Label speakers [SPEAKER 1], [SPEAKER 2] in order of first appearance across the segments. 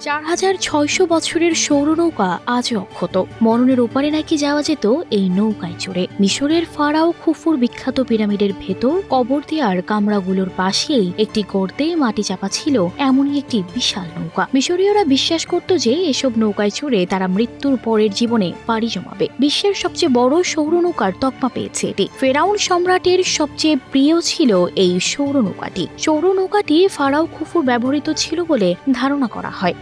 [SPEAKER 1] 4600 বছরের সৌরনৌকা আজও অক্ষত। মরণের ওপারে নাকি যাওয়া যেত এই নৌকায় চড়ে। মিশরের ফারাও খুফুর বিখ্যাত পিরামিডের ভেতর কবর দেওয়ার কামরাগুলোর পাশেই একটি গর্তে মাটি চাপা ছিল এমনই একটি বিশাল নৌকা। মিশরীয়রা বিশ্বাস করত যে এসব নৌকায় চড়ে তারা মৃত্যুর পরের জীবনে পাড়ি জমাবে। বিশ্বের সবচেয়ে বড় সৌরনৌকার তকমা পেয়েছে এটি। ফেরাউন সম্রাটের সবচেয়ে প্রিয় ছিল এই সৌরনৌকাটি। সৌরনৌকাটি ফারাও খুফুর ব্যবহৃত ছিল বলে ধারণা করা হয়।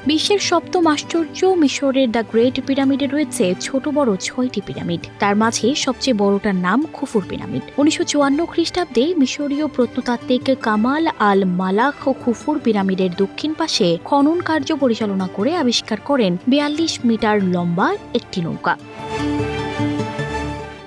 [SPEAKER 1] বিশ্বের সপ্তম আশ্চর্য মিশরের দ্য গ্রেট পিরামিডে রয়েছে ছোট বড় 6টি পিরামিড। তার মাঝে সবচেয়ে বড়টার নাম খুফুর পিরামিড। 1954 খ্রিস্টাব্দে মিশরীয় প্রত্নতাত্ত্বিক কামাল আল মালাখ খুফুর পিরামিডের দক্ষিণ পাশে খনন কার্য পরিচালনা করে আবিষ্কার করেন 42 মিটার লম্বা একটি নৌকা।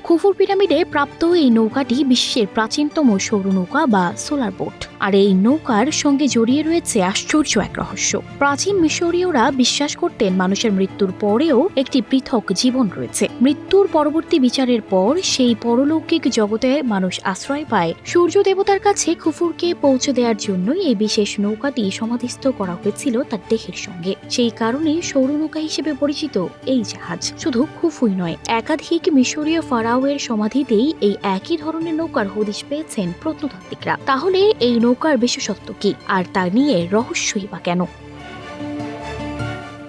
[SPEAKER 1] খুফুর পিরামিডে প্রাপ্ত এই নৌকাটি বিশ্বের প্রাচীনতম সৌরনৌকা বা সোলার বোট। আর এই নৌকার সঙ্গে জড়িয়ে রয়েছে আশ্চর্য এক রহস্য। প্রাচীন মিশরীয়রা বিশ্বাস করতেন মানুষের মৃত্যুর পরেও একটি পৃথক জীবন রয়েছে। মৃত্যুর পরবর্তী বিচারের পর সেই পরলৌকিক জগতে মানুষ আশ্রয় পায়। সূর্য দেবতার কাছে খুফুরকে পৌঁছে দেওয়ার জন্যই এই বিশেষ নৌকাটি সমাধিস্থ করা হয়েছিল তার দেহের সঙ্গে। সেই কারণে সৌরনৌকা হিসেবে পরিচিত এই জাহাজ। শুধু খুফুই নয়, একাধিক মিশরীয় ফারাওয়ের সমাধিতেই এই একই ধরনের নৌকার হদিশ পেয়েছেন প্রত্নতাত্ত্বিকরা। তাহলে এই নৌকার বিশেষত্ব কি, আর তা নিয়ে রহস্যই বা কেন?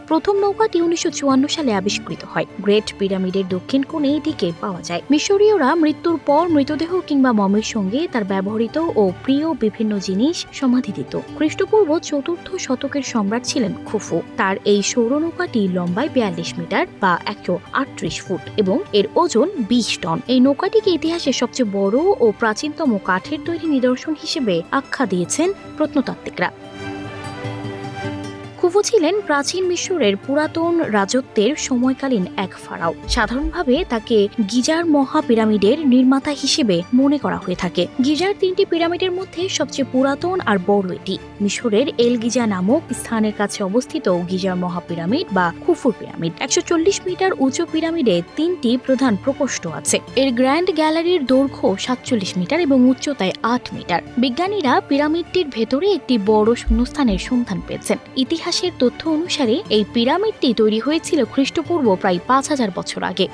[SPEAKER 1] প্রথম নৌকাটি 1954 সালে আবিষ্কৃত হয়। গ্রেট পিরামিডের দক্ষিণ কোণে এটিকে পাওয়া যায়। মিশরীয়রা মৃত্যুর পর মৃতদেহ কিংবা মমের সঙ্গে তার ব্যবহৃত ও প্রিয় বিভিন্ন জিনিস সমাধি দিত। খ্রিস্টপূর্ব 4র্থ শতকের সম্রাট ছিলেন খুফু। তার এই সৌরনৌকাটি লম্বায় 42 মিটার বা 138 ফুট এবং এর ওজন 20 টন। এই নৌকাটিকে ইতিহাসের সবচেয়ে বড় ও প্রাচীনতম কাঠের তৈরি নিদর্শন হিসেবে আখ্যা দিয়েছেন প্রত্নতাত্ত্বিকরা। খুফু ছিলেন প্রাচীন মিশরের পুরাতন রাজত্বের সময়কালীন এক ফারাও। সাধারণভাবে তাকে গিজার মহা পিরামিডের নির্মাতা হিসেবে মনে করা হয়ে থাকে। গিজার 3টি পিরামিডের মধ্যে সবচেয়ে পুরাতন আর বড় এটি। মিশরের এল গিজা নামক স্থানের কাছে অবস্থিত গিজার মহা পিরামিড বা খুফুর পিরামিড 140 মিটার উঁচু। পিরামিডে 3টি প্রধান প্রকোষ্ঠ আছে। এর গ্র্যান্ড গ্যালারির দৈর্ঘ্য 47 মিটার এবং উচ্চতায় 8 মিটার। বিজ্ঞানীরা পিরামিডটির ভেতরে একটি বড় শূন্যস্থানের সন্ধান পেয়েছেন। ইতিহাসের তথ্য অনুসারে এই পিরামিডটি তৈরি হয়েছিল খ্রিস্টপূর্ব প্রায় 5000 বছর আগে।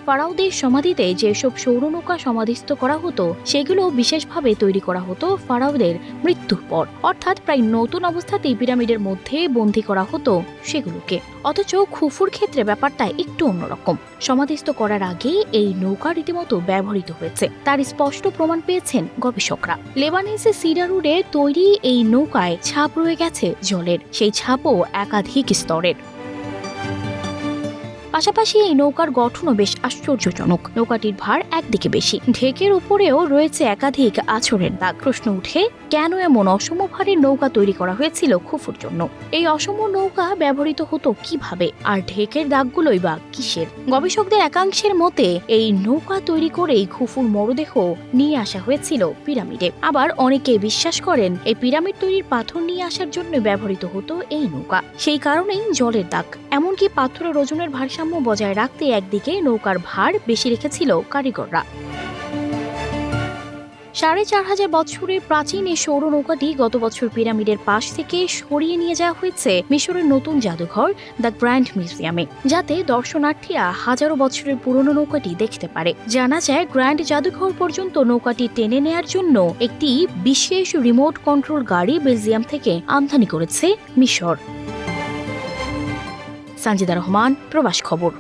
[SPEAKER 1] ফারাওদের সমাধিতে যেসব সৌরনৌকা সমাধিস্থ করা হতো সেগুলো বিশেষভাবে তৈরি করা হতো ফারাওদের মৃত্যুর পর, অর্থাৎ প্রায় নতুন অবস্থাতেই পিরামিডের মধ্যে বন্দী করা হতো সেগুলোকে। অথচ খুফুর ক্ষেত্রে ব্যাপারটা একটু অন্যরকম। সমাধিস্থ করার আগে এই নৌকা রীতিমতো ব্যবহৃত হয়েছে, তার স্পষ্ট প্রমাণ পেয়েছেন গবেষকরা। লেবানিসের সিডারুডে তৈরি এই নৌকায় ছাপ রয়ে গেছে জলের, সেই ছাপও একাধিক স্তরের। পাশাপাশি এই নৌকার গঠনও বেশ আশ্চর্যজনক। নৌকাটির ভার একদিকে বেশি, ঢেকের উপরেও রয়েছে একাধিক আঁচড়ের দাগ। প্রশ্ন উঠে, কেন এমন অসম ভারের নৌকা তৈরি করা হয়েছিল খুফুর জন্য? এই অসম নৌকা ব্যবহৃত হতো কিভাবে, আর ঢেকের দাগগুলোই বা কিসের? গবেষকদের একাংশের মতে এই নৌকা তৈরি করেই খুফুর মরদেহ নিয়ে আসা হয়েছিল পিরামিডে। আবার অনেকে বিশ্বাস করেন এই পিরামিড তৈরির পাথর নিয়ে আসার জন্য ব্যবহৃত হতো এই নৌকা। সেই কারণেই জলের দাগ। এমনকি পাথরের ওজনের ভারসাম্য বজায় রাখতে একদিকে নৌকার ভার বেশি রেখেছিল কারিগররা। 4500 বছরের প্রাচীন এই সৌর নৌকাটি গত বছর পিরামিডের পাশ থেকে সরিয়ে নিয়ে যাওয়া হয়েছে মিশরের নতুন জাদুঘর দ্য গ্র্যান্ড মিউজিয়ামে, যাতে দর্শনার্থীরা হাজারো বছরের পুরনো নৌকাটি দেখতে পারে। জানা যায়, গ্র্যান্ড জাদুঘর পর্যন্ত নৌকাটি টেনে নেয়ার জন্য একটি বিশেষ রিমোট কন্ট্রোল গাড়ি বেলজিয়াম থেকে আমদানি করেছে মিশর। সানজিদা রহমান, প্রবাস খবর।